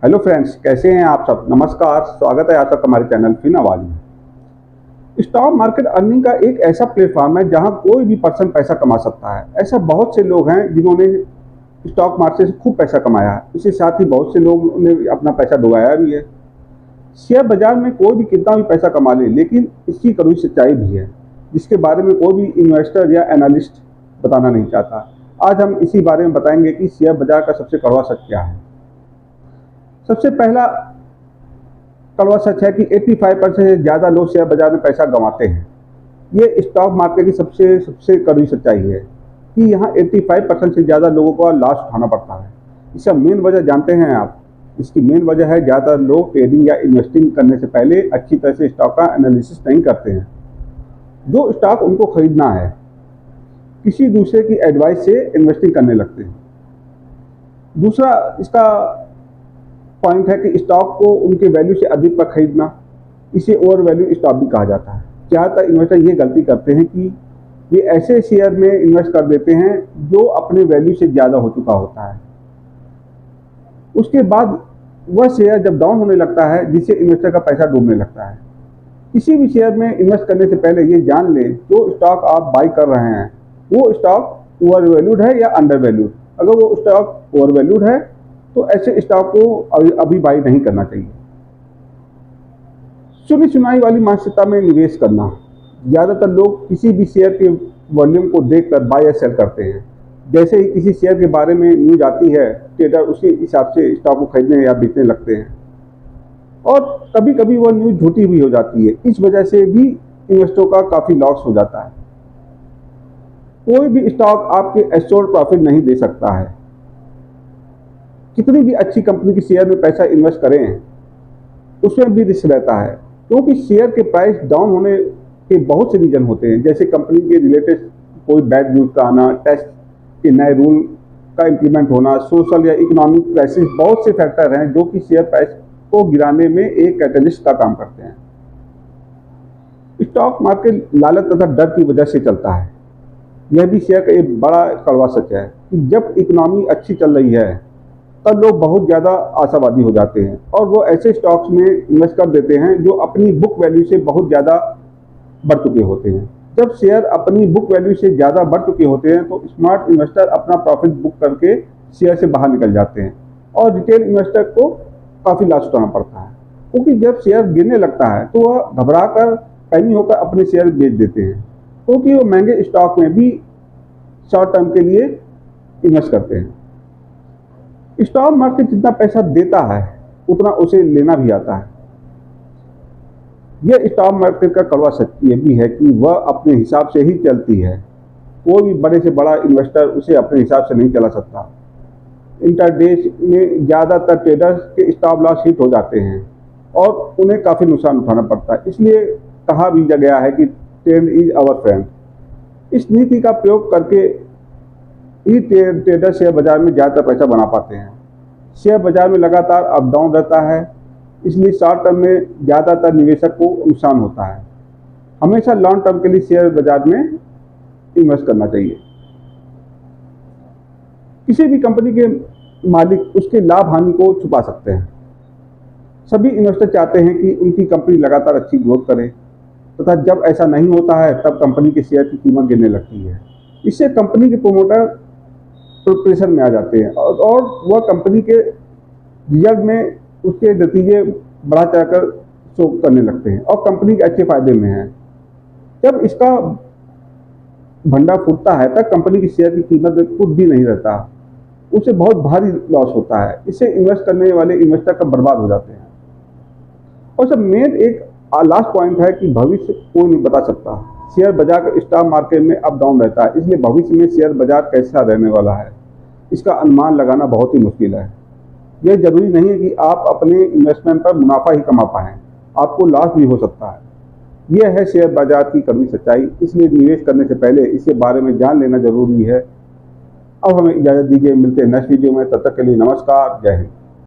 Hello friends, कैसे हैं आप सब। नमस्कार, स्वागत है आप सबका हमारे चैनल फिन आवाज में। स्टॉक मार्केट अर्निंग का एक ऐसा प्लेटफॉर्म है जहां कोई भी पर्सन पैसा कमा सकता है। ऐसा बहुत से लोग हैं जिन्होंने स्टॉक मार्केट से खूब पैसा कमाया है। इसके साथ ही बहुत से लोगों ने अपना पैसा डुबाया भी है। शेयर बाजार में कोई भी कितना भी पैसा कमा ले, लेकिन इसकी कड़वी सच्चाई भी है जिसके बारे में कोई भी इन्वेस्टर या एनालिस्ट बताना नहीं चाहता। आज हम इसी बारे में बताएंगे कि शेयर बाजार का सबसे कड़वा सच क्या है। सबसे पहला कड़वा सच है कि 85% से ज़्यादा लोग शेयर बाजार में पैसा गंवाते हैं। ये स्टॉक मार्केट की सबसे सबसे कड़वी सच्चाई है कि यहाँ 85% से ज़्यादा लोगों को लॉस उठाना पड़ता है। इसका मेन वजह जानते हैं आप? इसकी मेन वजह है ज़्यादातर लोग ट्रेडिंग या इन्वेस्टिंग करने से पहले अच्छी तरह से स्टॉक का एनालिसिस नहीं करते हैं। जो स्टॉक उनको खरीदना है, किसी दूसरे की एडवाइस से इन्वेस्टिंग करने लगते हैं। दूसरा इसका पॉइंट है कि स्टॉक को उनके वैल्यू से अधिक पर खरीदना। इसे ओवर वैल्यू स्टॉक भी कहा जाता है। ज़्यादातर इन्वेस्टर ये गलती करते हैं कि वे ऐसे शेयर में इन्वेस्ट कर देते हैं जो अपने वैल्यू से ज़्यादा हो चुका होता है। उसके बाद वह शेयर जब डाउन होने लगता है, जिससे इन्वेस्टर का पैसा डूबने लगता है। किसी भी शेयर में इन्वेस्ट करने से पहले ये जान लें जो स्टॉक आप बाई कर रहे हैं वो स्टॉक ओवर वैल्यूड है या अंडर वैल्यूड। अगर वो स्टॉक ओवर वैल्यूड है तो ऐसे स्टॉक को अभी बाई नहीं करना चाहिए। सुनी सुनाई वाली मानसिकता में निवेश करना। ज़्यादातर लोग किसी भी शेयर के वॉल्यूम को देखकर बाय या सेल करते हैं। जैसे ही किसी शेयर के बारे में न्यूज आती है, ट्रेडर उसी हिसाब से स्टॉक को खरीदने या बेचने लगते हैं और कभी कभी वह न्यूज झूठी भी हो जाती है। इस वजह से भी इन्वेस्टरों का काफ़ी लॉस हो जाता है। कोई भी स्टॉक आपके एश्योर्ड प्रॉफिट नहीं दे सकता है। कितनी भी अच्छी कंपनी के शेयर में पैसा इन्वेस्ट करें, उसमें भी रिस्क रहता है, क्योंकि शेयर के प्राइस डाउन होने के बहुत से रीजन होते हैं। जैसे कंपनी के रिलेटेड कोई बैड न्यूज़ का आना, टैक्स के नए रूल का इम्प्लीमेंट होना, सोशल या इकोनॉमिक क्राइसिस, बहुत से फैक्टर हैं जो कि शेयर प्राइस को गिराने में एक कैटलिस्ट का काम करते हैं। स्टॉक मार्केट लालच तथा डर की वजह से चलता है। यह भी शेयर का एक बड़ा कड़वा सच है कि जब इकोनॉमी अच्छी चल रही है तब लोग बहुत ज़्यादा आशावादी हो जाते हैं और वो ऐसे स्टॉक्स में इन्वेस्ट कर देते हैं जो अपनी बुक वैल्यू से बहुत ज़्यादा बढ़ चुके होते हैं। जब शेयर अपनी बुक वैल्यू से ज़्यादा बढ़ चुके होते हैं तो स्मार्ट इन्वेस्टर अपना प्रॉफिट बुक करके शेयर से बाहर निकल जाते हैं और रिटेल इन्वेस्टर को काफ़ी लॉस उठाना पड़ता है, क्योंकि जब शेयर गिरने लगता है तो वह घबरा कर पैनिक होकर अपने शेयर बेच देते हैं, क्योंकि वो महंगे स्टॉक में भी शॉर्ट टर्म के लिए इन्वेस्ट करते हैं। स्टॉक मार्केट जितना पैसा देता है उतना उसे लेना भी आता है। यह स्टॉक मार्केट का कड़वा सच ये भी है कि वह अपने हिसाब से ही चलती है। कोई भी बड़े से बड़ा इन्वेस्टर उसे अपने हिसाब से नहीं चला सकता। इंटरडे में ज़्यादातर ट्रेडर्स के स्टॉप लॉस हिट हो जाते हैं और उन्हें काफ़ी नुकसान उठाना पड़ता है। इसलिए कहा भी गया है कि ट्रेंड इज आवर फ्रेंड। इस नीति का प्रयोग करके ही ट्रेडर शेयर बाजार में ज़्यादातर पैसा बना पाते हैं। शेयर बाजार में लगातार अप डाउन रहता है, इसलिए शॉर्ट टर्म में ज़्यादातर निवेशक को नुकसान होता है। हमेशा लॉन्ग टर्म के लिए शेयर बाजार में इन्वेस्ट करना चाहिए। किसी भी कंपनी के मालिक उसके लाभ हानि को छुपा सकते हैं। सभी इन्वेस्टर चाहते हैं कि उनकी कंपनी लगातार अच्छी ग्रोथ करे, तथा जब ऐसा नहीं होता है तब कंपनी के शेयर की कीमत गिरने लगती है। इससे कंपनी के प्रोमोटर प्रेशर में आ जाते हैं और वह कंपनी के रिजल्ट में उसके नतीजे बढ़ा चढ़ाकर शो करने लगते हैं और कंपनी के अच्छे फायदे में है। जब इसका भंडार फूटता है तब कंपनी की शेयर की कीमत में कुछ भी नहीं रहता, उसे बहुत भारी लॉस होता है। इससे इन्वेस्ट करने वाले इन्वेस्टर का बर्बाद हो जाते हैं। और सब मेन एक लास्ट पॉइंट है कि भविष्य कोई नहीं बता सकता। शेयर बाजार का स्टॉक मार्केट में अप डाउन रहता है, इसलिए भविष्य में शेयर बाजार कैसा रहने वाला है इसका अनुमान लगाना बहुत ही मुश्किल है। यह जरूरी नहीं है कि आप अपने इन्वेस्टमेंट पर मुनाफा ही कमा पाएं, आपको लॉस भी हो सकता है। यह है शेयर बाजार की कड़वी सच्चाई, इसलिए निवेश करने से पहले इसके बारे में जान लेना जरूरी है। अब हमें इजाज़त दीजिए, मिलते हैं नेक्स्ट वीडियो में। तब तक के लिए नमस्कार, जय हिंद।